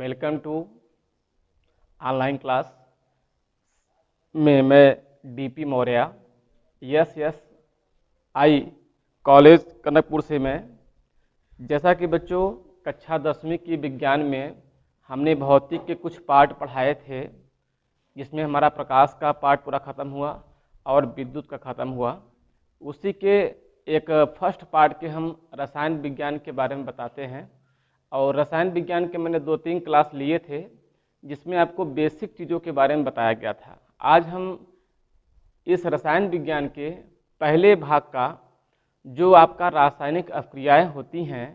Welcome to online class में मैं DP Maurya आई college Kanakpur से मैं। जैसा कि बच्चों कक्षा 10वीं की विज्ञान में हमने भौतिक के कुछ पार्ट पढ़ाए थे, जिसमें हमारा प्रकाश का पार्ट पूरा ख़त्म हुआ और विद्युत का ख़त्म हुआ। उसी के एक फर्स्ट पार्ट के हम रसायन विज्ञान के बारे में बताते हैं। और रसायन विज्ञान के मैंने 2-3 क्लास लिए थे, जिसमें आपको बेसिक चीज़ों के बारे में बताया गया था। आज हम इस रसायन विज्ञान के पहले भाग का जो आपका रासायनिक अभिक्रियाएं होती हैं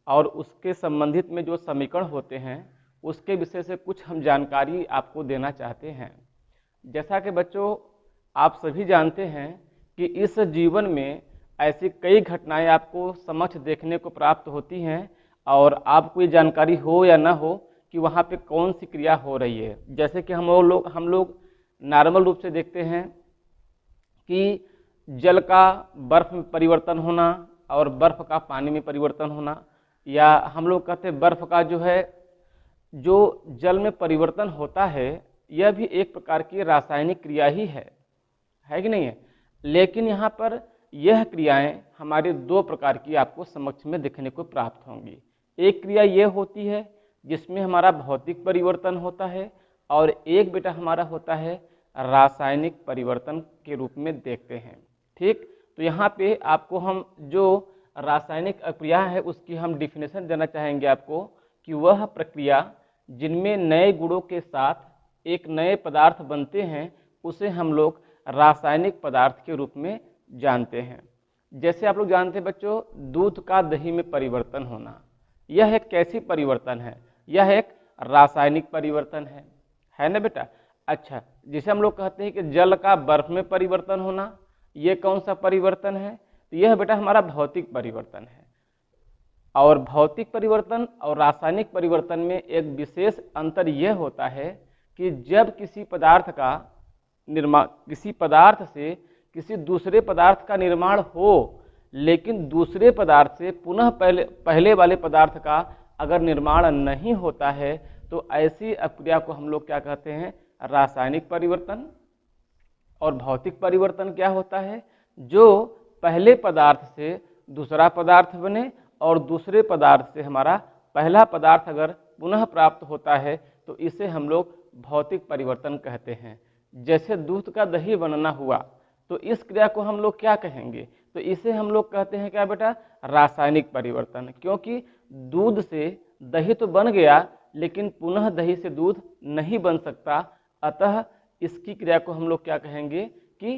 और उसके संबंधित में जो समीकरण होते हैं, उसके विषय से कुछ हम जानकारी आपको देना चाहते हैं। जैसा कि बच्चों आप सभी जानते हैं कि इस जीवन में ऐसी कई घटनाएं आपको समक्ष देखने को प्राप्त होती हैं और आपको ये जानकारी हो या ना हो कि वहाँ पे कौन सी क्रिया हो रही है। जैसे कि हम लोग नॉर्मल रूप से देखते हैं कि जल का बर्फ में परिवर्तन होना और बर्फ का पानी में परिवर्तन होना, या हम लोग कहते हैं बर्फ का जो जल में परिवर्तन होता है, यह भी एक प्रकार की रासायनिक क्रिया ही है कि नहीं है। लेकिन यहाँ पर यह क्रियाएं हमारे 2 प्रकार की आपको समक्ष में देखने को प्राप्त होंगी। एक क्रिया ये होती है जिसमें हमारा भौतिक परिवर्तन होता है, और एक बेटा हमारा होता है रासायनिक परिवर्तन के रूप में देखते हैं। ठीक, तो यहाँ पे आपको हम जो रासायनिक अभिक्रिया है उसकी हम डिफिनेशन देना चाहेंगे आपको, कि वह प्रक्रिया जिनमें नए गुणों के साथ एक नए पदार्थ बनते हैं, उसे हम लोग रासायनिक पदार्थ के रूप में जानते हैं। जैसे आप लोग जानते हैं बच्चों, दूध का दही में परिवर्तन होना, यह एक कैसी परिवर्तन है? यह एक रासायनिक परिवर्तन है ना बेटा। अच्छा, जिसे हम लोग कहते हैं कि जल का बर्फ में परिवर्तन होना, यह कौन सा परिवर्तन है? तो यह बेटा हमारा भौतिक परिवर्तन है। और भौतिक परिवर्तन और रासायनिक परिवर्तन में एक विशेष अंतर यह होता है कि जब किसी पदार्थ का निर्माण, किसी पदार्थ से किसी दूसरे पदार्थ का निर्माण हो, लेकिन दूसरे पदार्थ से पुनः पहले वाले पदार्थ का अगर निर्माण नहीं होता है, तो ऐसी अभिक्रिया को हम लोग क्या कहते हैं? रासायनिक परिवर्तन। और भौतिक परिवर्तन क्या होता है? जो पहले पदार्थ से दूसरा पदार्थ बने और दूसरे पदार्थ से हमारा पहला पदार्थ अगर पुनः प्राप्त होता है, तो इसे हम लोग भौतिक परिवर्तन कहते हैं। जैसे दूध का दही बनना हुआ, तो इस क्रिया को हम लोग क्या कहेंगे? तो इसे हम लोग कहते हैं क्या बेटा? रासायनिक परिवर्तन। क्योंकि दूध से दही तो बन गया, लेकिन पुनः दही से दूध नहीं बन सकता, अतः इसकी क्रिया को हम लोग क्या कहेंगे? कि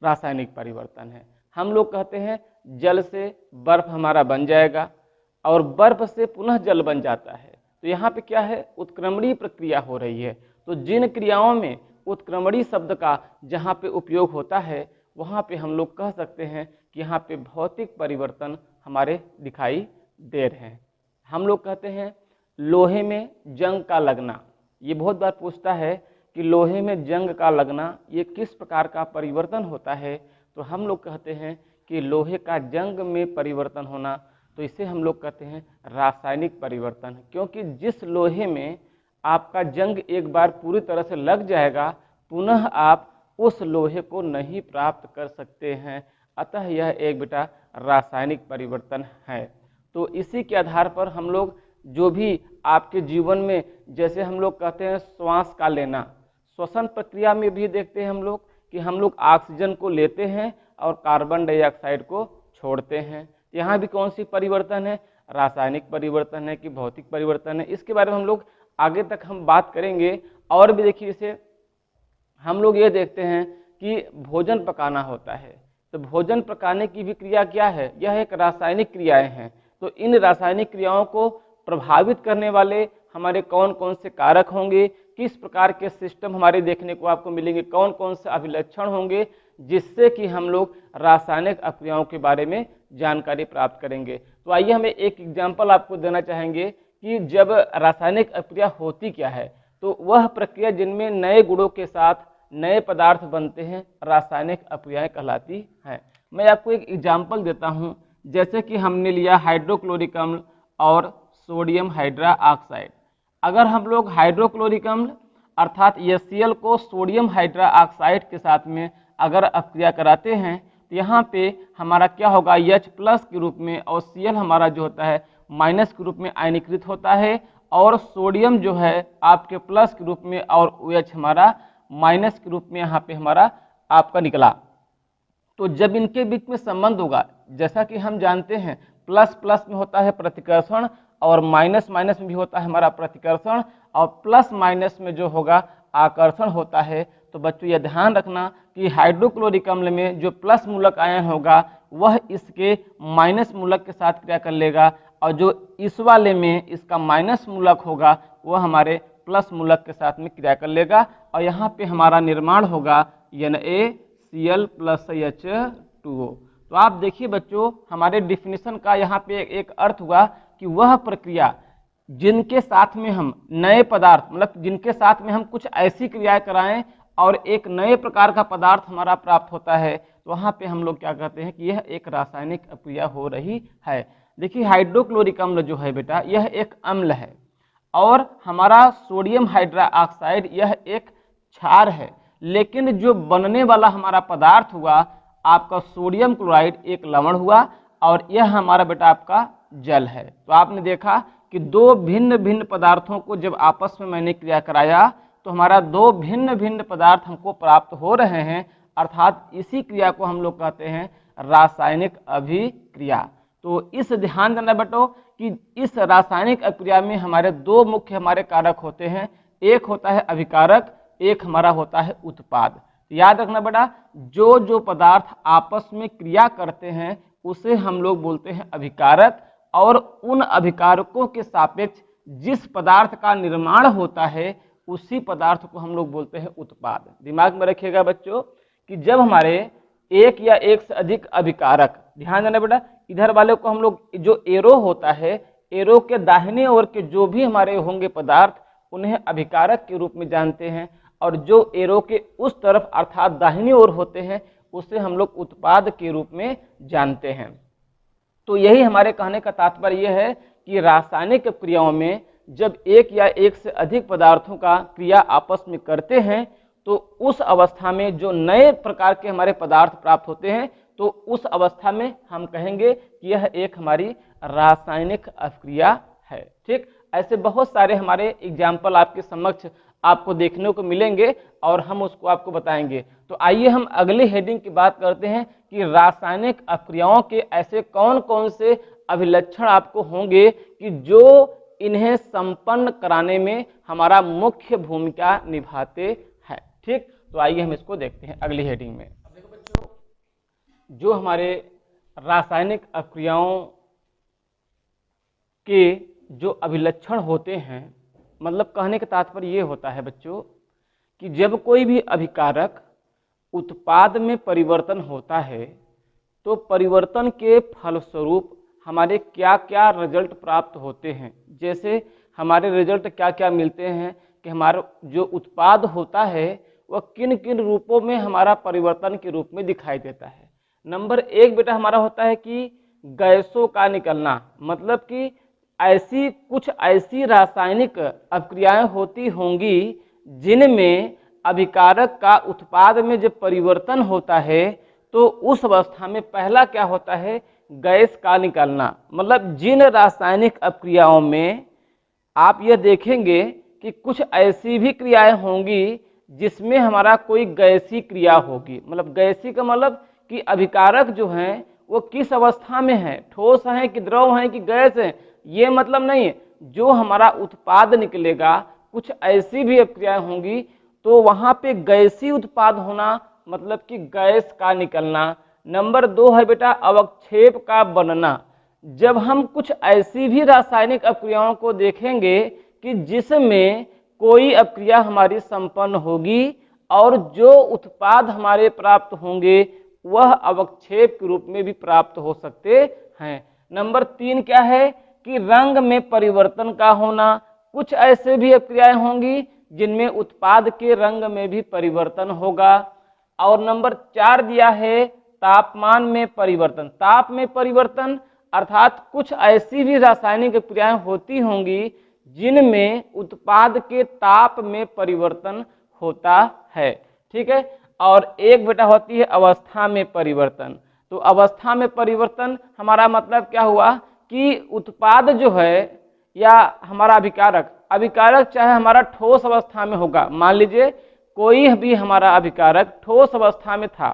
रासायनिक परिवर्तन है। हम लोग कहते हैं जल से बर्फ हमारा बन जाएगा और बर्फ से पुनः जल बन जाता है, तो यहाँ पे क्या है? उत्क्रमणीय प्रक्रिया हो रही है। तो जिन क्रियाओं में उत्क्रमणीय शब्द का जहाँ पे उपयोग होता है, वहाँ पे हम लोग कह सकते हैं कि यहाँ पे भौतिक परिवर्तन हमारे दिखाई दे रहे हैं। हम लोग कहते हैं लोहे में जंग का लगना, ये बहुत बार पूछता है कि लोहे में जंग का लगना ये किस प्रकार का परिवर्तन होता है? तो हम लोग कहते हैं कि लोहे का जंग में परिवर्तन होना, तो इसे हम लोग कहते हैं रासायनिक परिवर्तन। क्योंकि जिस लोहे में आपका जंग एक बार पूरी तरह से लग जाएगा, पुनः आप उस लोहे को नहीं प्राप्त कर सकते हैं, अतः यह एक बेटा रासायनिक परिवर्तन है। तो इसी के आधार पर हम लोग जो भी आपके जीवन में, जैसे हम लोग कहते हैं श्वास का लेना, श्वसन प्रक्रिया में भी देखते हैं हम लोग कि हम लोग ऑक्सीजन को लेते हैं और कार्बन डाइऑक्साइड को छोड़ते हैं। यहाँ भी कौन सी परिवर्तन है? रासायनिक परिवर्तन है कि भौतिक परिवर्तन है? इसके बारे में हम लोग आगे तक हम बात करेंगे। और भी देखिए, इसे हम लोग ये देखते हैं कि भोजन पकाना होता है, तो भोजन पकाने की भी क्रिया क्या है? यह एक रासायनिक क्रियाएं हैं। तो इन रासायनिक क्रियाओं को प्रभावित करने वाले हमारे कौन कौन से कारक होंगे, किस प्रकार के सिस्टम हमारे देखने को आपको मिलेंगे, कौन कौन से अभिलक्षण होंगे, जिससे कि हम लोग रासायनिक अभिक्रियाओं के बारे में जानकारी प्राप्त करेंगे। तो आइए हम एक एग्जाम्पल आपको देना चाहेंगे कि जब रासायनिक अभिक्रिया होती क्या है। तो वह प्रक्रिया जिनमें नए गुणों के साथ नए पदार्थ बनते हैं, रासायनिक अभिक्रियाएं कहलाती हैं। मैं आपको एक एग्जाम्पल देता हूं। जैसे कि हमने लिया हाइड्रोक्लोरिक अम्ल और सोडियम हाइड्रा ऑक्साइड। अगर हम लोग हाइड्रोक्लोरिक अम्ल अर्थात HCl को सोडियम हाइड्रा ऑक्साइड के साथ में अगर अपक्रिया कराते हैं तो यहाँ पे हमारा क्या होगा, H प्लस के रूप में और Cl हमारा जो होता है माइनस के रूप में आयनीकृत होता है, और सोडियम जो है आपके प्लस के रूप में और OH हमारा माइनस के रूप में यहाँ पे हमारा आपका निकला। तो जब इनके बीच में संबंध होगा, जैसा कि हम जानते हैं प्लस प्लस में होता है प्रतिकर्षण और माइनस माइनस में भी होता है हमारा प्रतिकर्षण, और प्लस माइनस में जो होगा आकर्षण होता है। तो बच्चों यह ध्यान रखना कि हाइड्रोक्लोरिक अम्ल में जो प्लस मूलक आयन होगा वह इसके माइनस मूलक के साथ क्रिया कर लेगा, और जो इस वाले में इसका माइनस मूलक होगा वह हमारे प्लस मूलक के साथ में क्रिया कर लेगा, और यहाँ पे हमारा निर्माण होगा NaCl प्लस H2O। तो आप देखिए बच्चों, हमारे डिफिनीशन का यहाँ पे एक अर्थ हुआ कि वह प्रक्रिया जिनके साथ में हम नए पदार्थ, मतलब जिनके साथ में हम कुछ ऐसी क्रियाएं कराएं और एक नए प्रकार का पदार्थ हमारा प्राप्त होता है, तो वहाँ पे हम लोग क्या कहते हैं कि यह एक रासायनिक अपक्रिया हो रही है। देखिए हाइड्रोक्लोरिक अम्ल जो है बेटा यह एक अम्ल है, और हमारा सोडियम हाइड्रा ऑक्साइड यह एक क्षार है, लेकिन जो बनने वाला हमारा पदार्थ हुआ आपका सोडियम क्लोराइड एक लवण हुआ, और यह हमारा बेटा आपका जल है। तो आपने देखा कि दो भिन्न भिन्न पदार्थों को जब आपस में मैंने क्रिया कराया तो हमारा दो भिन्न भिन्न पदार्थ हमको प्राप्त हो रहे हैं, अर्थात इसी क्रिया को हम लोग कहते हैं रासायनिक अभिक्रिया। तो इस ध्यान देना बेटो कि इस रासायनिक अभिक्रिया में हमारे दो मुख्य हमारे कारक होते हैं, एक होता है अभिकारक, एक हमारा होता है उत्पाद। याद रखना बेटा, जो जो पदार्थ आपस में क्रिया करते हैं उसे हम लोग बोलते हैं अभिकारक, और उन अभिकारकों के सापेक्ष जिस पदार्थ का निर्माण होता है उसी पदार्थ को हम लोग बोलते हैं उत्पाद। दिमाग में रखिएगा बच्चों कि जब हमारे एक या एक से अधिक अभिकारक, ध्यान देना बेटा, इधर वाले को हम लोग जो एरो होता है, एरो के दाहिने ओर के जो भी हमारे होंगे पदार्थ उन्हें अभिकारक के रूप में जानते हैं, और जो एरो के उस तरफ अर्थात दाहिनी ओर होते हैं उसे हम लोग उत्पाद के रूप में जानते हैं। तो यही हमारे कहने का तात्पर्य यह है कि रासायनिक क्रियाओं में जब एक या एक से अधिक पदार्थों का क्रिया आपस में करते हैं तो उस अवस्था में जो नए प्रकार के हमारे पदार्थ प्राप्त होते हैं, तो उस अवस्था में हम कहेंगे कि यह एक हमारी रासायनिक अभिक्रिया है। ठीक, ऐसे बहुत सारे हमारे एग्जाम्पल आपके समक्ष आपको देखने को मिलेंगे और हम उसको आपको बताएंगे। तो आइए हम अगले हेडिंग की बात करते हैं कि रासायनिक अभिक्रियाओं के ऐसे कौन कौन से अभिलक्षण आपको होंगे कि जो इन्हें संपन्न कराने में हमारा मुख्य भूमिका निभाते हैं। ठीक, तो आइए हम इसको देखते हैं अगली हेडिंग में। अब देखो बच्चों, जो हमारे रासायनिक अभिक्रियाओं के जो अभिलक्षण होते हैं, मतलब कहने का तात्पर्य ये होता है बच्चों कि जब कोई भी अभिकारक उत्पाद में परिवर्तन होता है तो परिवर्तन के फलस्वरूप हमारे क्या क्या रिजल्ट प्राप्त होते हैं। जैसे हमारे रिजल्ट क्या क्या मिलते हैं कि हमारा जो उत्पाद होता है वह किन किन रूपों में हमारा परिवर्तन के रूप में दिखाई देता है। नंबर एक बेटा हमारा होता है कि गैसों का निकलना, मतलब कि कुछ ऐसी रासायनिक अभिक्रियाएं होती होंगी जिनमें अभिकारक का उत्पाद में जब परिवर्तन होता है तो उस अवस्था में पहला क्या होता है, गैस का निकलना। मतलब जिन रासायनिक अभिक्रियाओं में आप यह देखेंगे कि कुछ ऐसी भी क्रियाएं होंगी जिसमें हमारा कोई गैसी क्रिया होगी। मतलब गैसी का मतलब कि अभिकारक जो हैं वो किस अवस्था में है, ठोस हैं कि द्रव हैं कि गैस है, ये मतलब नहीं है। जो हमारा उत्पाद निकलेगा कुछ ऐसी भी अभिक्रियाएं होंगी तो वहां पे गैसी उत्पाद होना, मतलब कि गैस का निकलना। नंबर दो है बेटा अवक्षेप का बनना। जब हम कुछ ऐसी भी रासायनिक अभिक्रियाओं को देखेंगे कि जिसमें कोई अभिक्रिया हमारी संपन्न होगी और जो उत्पाद हमारे प्राप्त होंगे वह अवक्षेप के रूप में भी प्राप्त हो सकते हैं। नंबर तीन क्या है कि रंग में परिवर्तन का होना। कुछ ऐसे भी अभिक्रियाएं होंगी जिनमें उत्पाद के रंग में भी परिवर्तन होगा। और नंबर चार दिया है तापमान में परिवर्तन। ताप में परिवर्तन अर्थात कुछ ऐसी भी रासायनिक अभिक्रियाएं होती होंगी जिनमें उत्पाद के ताप में परिवर्तन होता है। ठीक है, और एक बेटा होती है अवस्था में परिवर्तन। तो अवस्था में परिवर्तन हमारा मतलब क्या हुआ कि उत्पाद जो है या हमारा अभिकारक, अभिकारक चाहे हमारा ठोस अवस्था में होगा, मान लीजिए कोई भी हमारा अभिकारक ठोस अवस्था में था,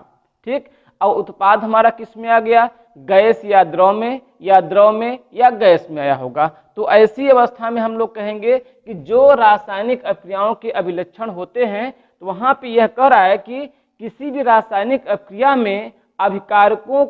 ठीक, और उत्पाद हमारा किस में आ गया, गैस या द्रव में, या द्रव में या गैस में आया होगा। तो ऐसी अवस्था में हम लोग कहेंगे कि जो रासायनिक अभिक्रियाओं के अभिलक्षण होते हैं, तो वहां पे यह कह रहा है कि किसी भी रासायनिक अभिक्रिया में अभिकारकों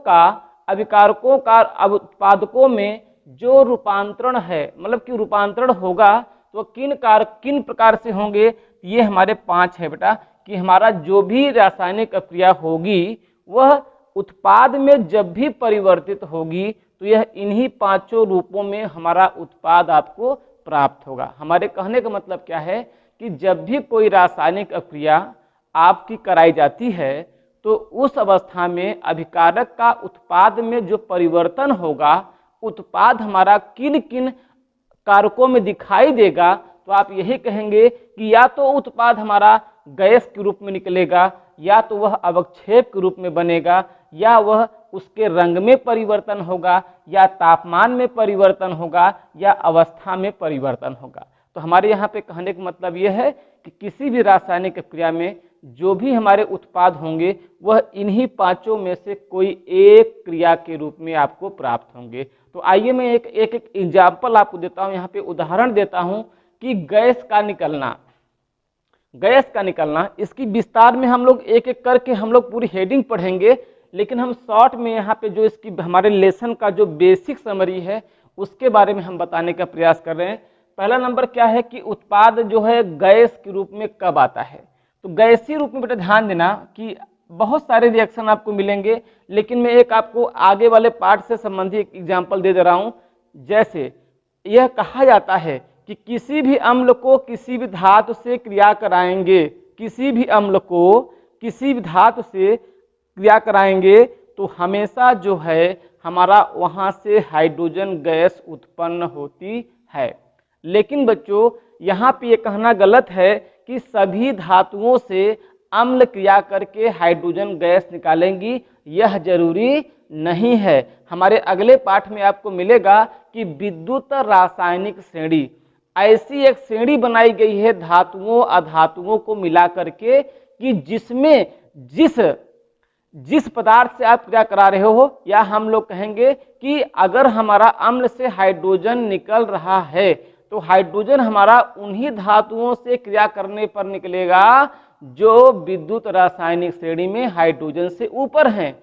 का उत्पादकों में जो रूपांतरण है, मतलब कि रूपांतरण होगा, तो किन प्रकार से होंगे, ये हमारे 5 है बेटा, कि हमारा जो भी रासायनिक अभिक्रिया होगी वह उत्पाद में जब भी परिवर्तित होगी तो यह इन्हीं 5 रूपों में हमारा उत्पाद आपको प्राप्त होगा। हमारे कहने का मतलब क्या है कि जब भी कोई रासायनिक अभिक्रिया आपकी कराई जाती है तो उस अवस्था में अभिकारक का उत्पाद में जो परिवर्तन होगा, उत्पाद हमारा किन किन कारकों में दिखाई देगा, तो आप यही कहेंगे कि या तो उत्पाद हमारा गैस के रूप में निकलेगा, या तो वह अवक्षेप के रूप में बनेगा, या वह उसके रंग में परिवर्तन होगा, या तापमान में परिवर्तन होगा, या अवस्था में परिवर्तन होगा। तो हमारे यहाँ पे कहने का मतलब यह है कि किसी भी रासायनिक क्रिया में जो भी हमारे उत्पाद होंगे वह इन्हीं 5 में से कोई एक क्रिया के रूप में आपको प्राप्त होंगे। तो आइए मैं एक एग्जाम्पल आपको देता हूँ, यहाँ पे उदाहरण देता हूँ कि गैस का निकलना, इसकी विस्तार में हम लोग एक एक करके हम लोग पूरी हेडिंग पढ़ेंगे, लेकिन हम शॉर्ट में यहाँ पे जो इसकी हमारे लेसन का जो बेसिक समरी है उसके बारे में हम बताने का प्रयास कर रहे हैं। पहला नंबर क्या है कि उत्पाद जो है गैस के रूप में कब आता है। तो गैसीय रूप में बेटा ध्यान देना कि बहुत सारे रिएक्शन आपको मिलेंगे, लेकिन मैं एक आपको आगे वाले पार्ट से संबंधित एग्जाम्पल दे रहा हूँ। जैसे यह कहा जाता है कि किसी भी अम्ल को किसी भी धातु से क्रिया कराएंगे, किसी भी अम्ल को किसी भी धातु से क्रिया कराएंगे तो हमेशा जो है हमारा वहां से हाइड्रोजन गैस उत्पन्न होती है। लेकिन बच्चों यहाँ पे ये कहना गलत है कि सभी धातुओं से अम्ल क्रिया करके हाइड्रोजन गैस निकालेंगी, यह जरूरी नहीं है। हमारे अगले पाठ में आपको मिलेगा कि विद्युत रासायनिक श्रेणी, ऐसी एक श्रेणी बनाई गई है धातुओं अधातुओं को मिला करके कि जिसमें जिस पदार्थ से आप क्रिया करा रहे हो, या हम लोग कहेंगे कि अगर हमारा अम्ल से हाइड्रोजन निकल रहा है तो हाइड्रोजन हमारा उन्हीं धातुओं से क्रिया करने पर निकलेगा जो विद्युत रासायनिक श्रेणी में हाइड्रोजन से ऊपर हैं।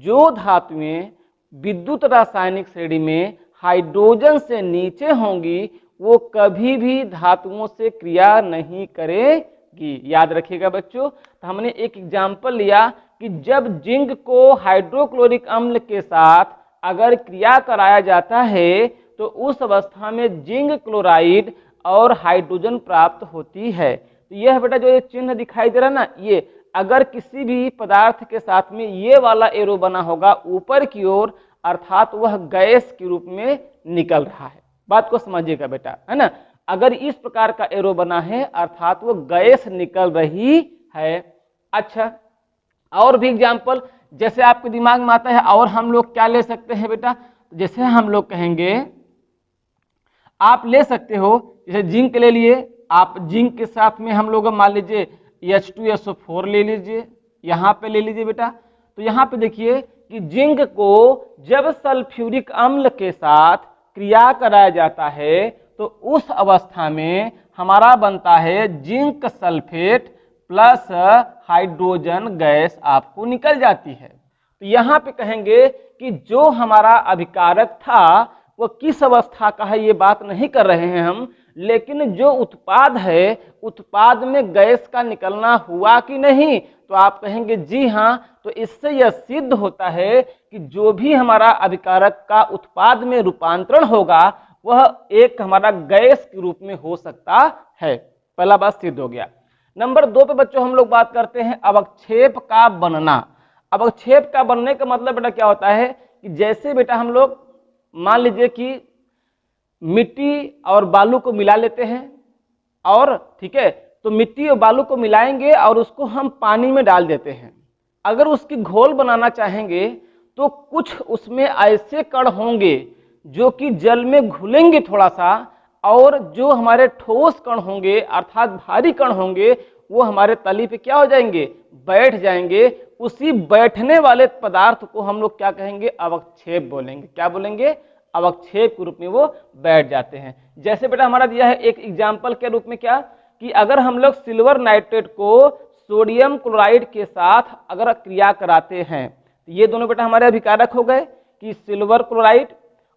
जो धातुएं विद्युत रासायनिक श्रेणी में हाइड्रोजन से नीचे होंगी वो कभी भी धातुओं से क्रिया नहीं करेगी। याद रखिएगा बच्चों। तो हमने एक एग्जाम्पल लिया कि जब जिंक को हाइड्रोक्लोरिक अम्ल के साथ अगर क्रिया कराया जाता है तो उस अवस्था में जिंक क्लोराइड और हाइड्रोजन प्राप्त होती है। तो यह बेटा जो ये चिन्ह दिखाई दे रहा है ना, ये अगर किसी भी पदार्थ के साथ में ये वाला एरो बना होगा ऊपर की ओर, अर्थात वह गैस के रूप में निकल रहा है। बात को समझिएगा बेटा, है ना। अगर इस प्रकार का एरो बना है अर्थात वो गैस निकल रही है। अच्छा, और भी एग्जाम्पल जैसे आपके दिमाग में आता है, और हम लोग क्या ले सकते हैं बेटा, जैसे हम लोग कहेंगे आप ले सकते हो, जैसे जिंक ले लिए आप, जिंक के साथ में हम लोग मान लीजिए H2SO4 ले लीजिए, यहाँ पे ले लीजिए बेटा। तो यहाँ पे देखिए कि जिंक को जब सल्फ्यूरिक अम्ल के साथ क्रिया कराया जाता है तो उस अवस्था में हमारा बनता है zinc sulphate plus hydrogen gas आपको निकल जाती है। तो यहाँ पे कहेंगे कि जो हमारा अभिकारक था वो किस अवस्था का है ये बात नहीं कर रहे हैं हम, लेकिन जो उत्पाद है उत्पाद में गैस का निकलना हुआ कि नहीं, तो आप कहेंगे जी हाँ। तो इससे यह सिद्ध होता है कि जो भी हमारा अभिकारक का उत्पाद में रूपांतरण होगा वह एक हमारा गैस के रूप में हो सकता है। पहला बात सिद्ध हो गया। नंबर 2 पे बच्चों हम लोग बात करते हैं अवक्षेप का बनना। अवक्षेप का बनने का मतलब बेटा क्या होता है कि जैसे बेटा हम लोग मान लीजिए कि मिट्टी और बालू को मिला लेते हैं, और ठीक है, तो मिट्टी और बालू को मिलाएंगे और उसको हम पानी में डाल देते हैं। अगर उसकी घोल बनाना चाहेंगे तो कुछ उसमें ऐसे कण होंगे जो कि जल में घुलेंगे थोड़ा सा, और जो हमारे ठोस कण होंगे अर्थात भारी कण होंगे वो हमारे तली पे क्या हो जाएंगे, बैठ जाएंगे। उसी बैठने वाले पदार्थ को हम लोग क्या कहेंगे, अवक्षेप बोलेंगे। क्या बोलेंगे, अवक्षेप के रूप में वो बैठ जाते हैं। जैसे बेटा हमारा दिया है एक एग्जाम्पल के रूप में क्या, कि अगर हम लोग सिल्वर नाइट्रेट को सोडियम क्लोराइड के साथ अगर क्रिया कराते हैं, तो ये दोनों बेटा हमारे अभिकारक हो गए कि सिल्वर क्लोराइड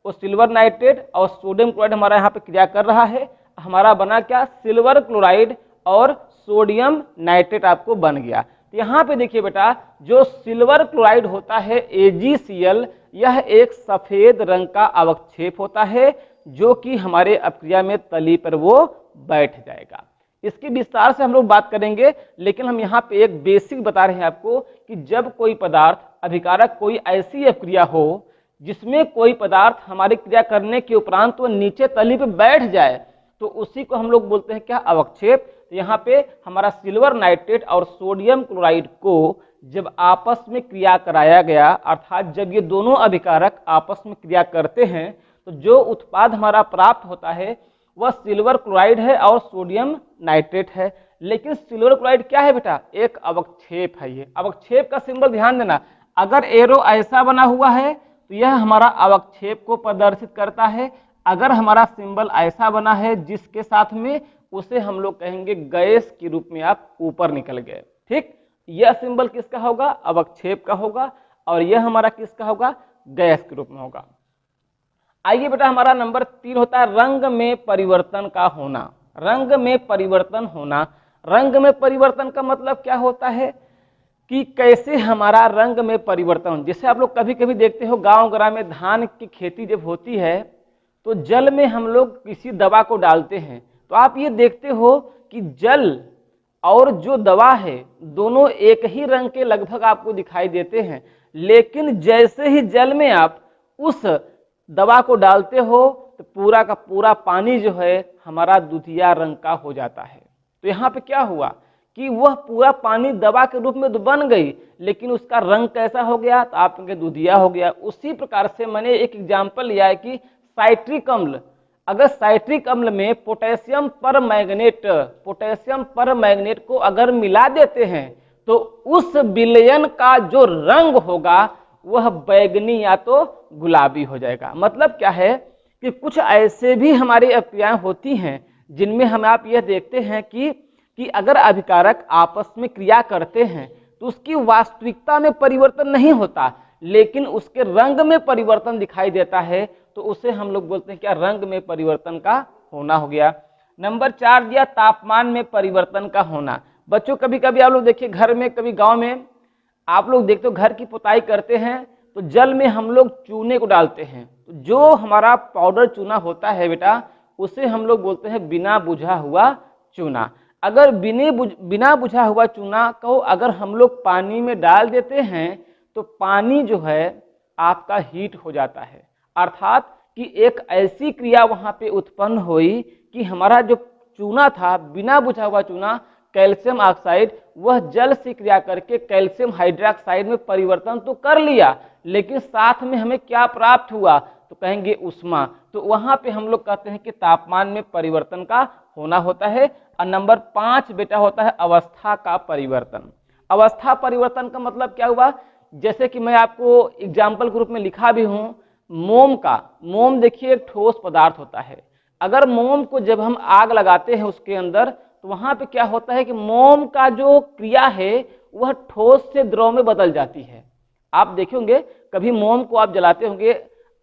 और सिल्वर नाइट्रेट और सोडियम क्लोराइड हमारा यहाँ पे क्रिया कर रहा है। हमारा बना क्या, सिल्वर क्लोराइड और सोडियम नाइट्रेट आपको बन गया। तो यहाँ पे देखिए बेटा, जो सिल्वर क्लोराइड होता है AgCl, यह एक सफेद रंग का अवक्षेप होता है जो कि हमारे अपक्रिया में तली पर वो बैठ जाएगा। इसकी विस्तार से हम लोग बात करेंगे, लेकिन हम यहाँ पे एक बेसिक बता रहे हैं आपको कि जब कोई पदार्थ अभिकारक कोई ऐसी अपक्रिया हो जिसमें कोई पदार्थ हमारी क्रिया करने के उपरांत वो नीचे तली पे बैठ जाए, तो उसी को हम लोग बोलते हैं क्या, अवक्षेप। तो यहाँ पे हमारा सिल्वर नाइट्रेट और सोडियम क्लोराइड को जब आपस में क्रिया कराया गया, अर्थात जब ये दोनों अभिकारक आपस में क्रिया करते हैं, तो जो उत्पाद हमारा प्राप्त होता है वह सिल्वर क्लोराइड है और सोडियम नाइट्रेट है। लेकिन सिल्वर क्लोराइड क्या है बेटा, एक अवक्षेप है। ये अवक्षेप का सिंबल ध्यान देना, अगर एरो ऐसा बना हुआ है तो यह हमारा अवक्षेप को प्रदर्शित करता है। अगर हमारा सिंबल ऐसा बना है जिसके साथ में, उसे हम लोग कहेंगे गैस के रूप में आप ऊपर निकल गए। ठीक, यह सिंबल किसका होगा, अवक्षेप का होगा, और यह हमारा किसका होगा, गैस के रूप में होगा। आइए बेटा, हमारा नंबर 3 होता है रंग में परिवर्तन का होना। रंग में परिवर्तन होना, रंग में परिवर्तन का मतलब क्या होता है कि कैसे हमारा रंग में परिवर्तन। जैसे आप लोग कभी कभी देखते हो गांव ग्राम में धान की खेती जब होती है तो जल में हम लोग किसी दवा को डालते हैं, तो आप ये देखते हो कि जल और जो दवा है दोनों एक ही रंग के लगभग आपको दिखाई देते हैं, लेकिन जैसे ही जल में आप उस दवा को डालते हो तो पूरा का पूरा पानी जो है हमारा दूधिया रंग का हो जाता है। तो यहाँ पे क्या हुआ कि वह पूरा पानी दवा के रूप में तो बन गई, लेकिन उसका रंग कैसा हो गया, तो आप कहेंगे दूधिया हो गया। उसी प्रकार से मैंने एक एग्जाम्पल लिया है कि साइट्रिक अम्ल, अगर साइट्रिक अम्ल में पोटेशियम परमैंगनेट को अगर मिला देते हैं तो उस विलयन का जो रंग होगा वह बैगनी या तो गुलाबी हो जाएगा। मतलब क्या है कि कुछ ऐसे भी हमारी अपक्रियाएं होती हैं जिनमें हम आप यह देखते हैं कि अगर अभिकारक आपस में क्रिया करते हैं तो उसकी वास्तविकता में परिवर्तन नहीं होता, लेकिन उसके रंग में परिवर्तन दिखाई देता है, तो उसे हम लोग बोलते हैं क्या, रंग में परिवर्तन का होना हो गया। नंबर 4 दिया तापमान में परिवर्तन का होना। बच्चों कभी कभी आप लोग देखिए घर में, कभी गांव में आप लोग देखते हो घर की पुताई करते हैं तो जल में हम लोग चूने को डालते हैं, तो जो हमारा पाउडर चूना होता है बेटा उसे हम लोग बोलते हैं बिना बुझा हुआ चूना। अगर बिना बुझा हुआ चूना को अगर हम लोग पानी में डाल देते हैं तो पानी जो है आपका हीट हो जाता है, अर्थात कि एक ऐसी क्रिया वहां पे उत्पन्न हुई कि हमारा जो चूना था, बिना बुझा हुआ चूना, कैल्शियम ऑक्साइड, वह जल से क्रिया करके कैल्शियम हाइड्रोक्साइड में परिवर्तन तो कर लिया, लेकिन साथ में हमें क्या प्राप्त हुआ, तो कहेंगे उष्मा। तो वहां पे हम लोग कहते हैं कि तापमान में परिवर्तन का होना होता है। और नंबर 5 बेटा होता है अवस्था का परिवर्तन। अवस्था परिवर्तन का मतलब क्या हुआ, जैसे कि मैं आपको एग्जाम्पल के रूप में लिखा भी हूं, मोम का, मोम देखिए एक ठोस पदार्थ होता है। अगर मोम को जब हम आग लगाते हैं उसके अंदर, तो वहां पे क्या होता है कि मोम का जो क्रिया है वह ठोस से द्रव में बदल जाती है। आप देखे होंगे कभी मोम को आप जलाते होंगे,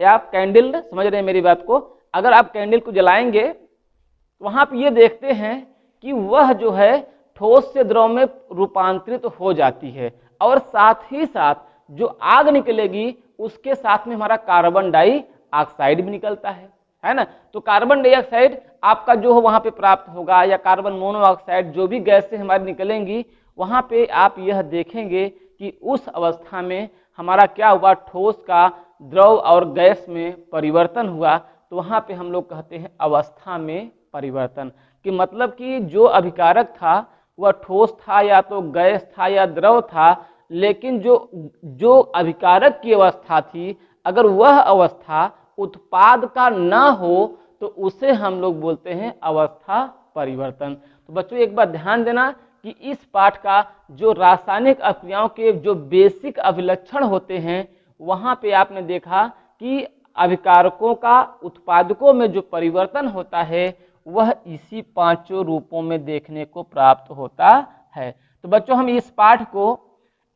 या आप कैंडल, समझ रहे हैं मेरी बात को, अगर आप कैंडल को जलाएंगे तो वहां पे ये देखते हैं कि वह जो है ठोस से द्रव में रूपांतरित हो जाती है, और साथ ही साथ जो आग निकलेगी उसके साथ में हमारा कार्बन डाइऑक्साइड भी निकलता है ना। तो कार्बन डाइऑक्साइड आपका जो हो वहां पे प्राप्त होगा, या कार्बन मोनोऑक्साइड, जो भी गैस से हमारी निकलेंगी, वहां पे आप यह देखेंगे कि उस अवस्था में हमारा क्या हुआ, ठोस का द्रव और गैस में परिवर्तन हुआ। तो वहाँ पे हम लोग कहते हैं अवस्था में परिवर्तन। कि मतलब कि जो अभिकारक था वह ठोस था या तो गैस था या द्रव था, लेकिन जो अभिकारक की अवस्था थी, अगर वह अवस्था उत्पाद का न हो तो उसे हम लोग बोलते हैं अवस्था परिवर्तन। तो बच्चों एक बार ध्यान देना कि इस पाठ का जो रासायनिक अभिक्रियाओं के जो बेसिक अभिलक्षण होते हैं, वहां पे आपने देखा कि अभिकारकों का उत्पादकों में जो परिवर्तन होता है वह इसी पांचों रूपों में देखने को प्राप्त होता है। तो बच्चों हम इस पाठ को,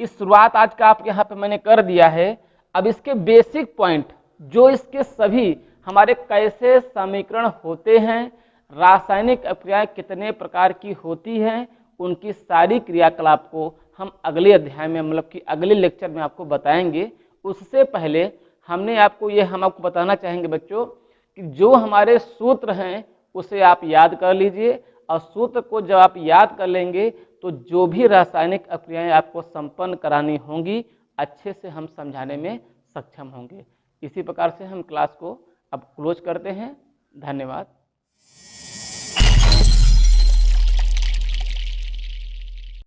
इस शुरुआत आज का आप यहाँ पे मैंने कर दिया है। अब इसके बेसिक पॉइंट जो इसके सभी हमारे कैसे समीकरण होते हैं, रासायनिक अभिक्रियाएं कितने प्रकार की होती हैं, उनकी सारी क्रियाकलाप को हम अगले अध्याय में, मतलब कि अगले लेक्चर में आपको बताएंगे। उससे पहले हम आपको बताना चाहेंगे बच्चों कि जो हमारे सूत्र हैं उसे आप याद कर लीजिए, और सूत्र को जब आप याद कर लेंगे तो जो भी रासायनिक अभिक्रियाएं आपको संपन्न करानी होंगी अच्छे से हम समझाने में सक्षम होंगे। इसी प्रकार से हम क्लास को अब क्लोज करते हैं। धन्यवाद।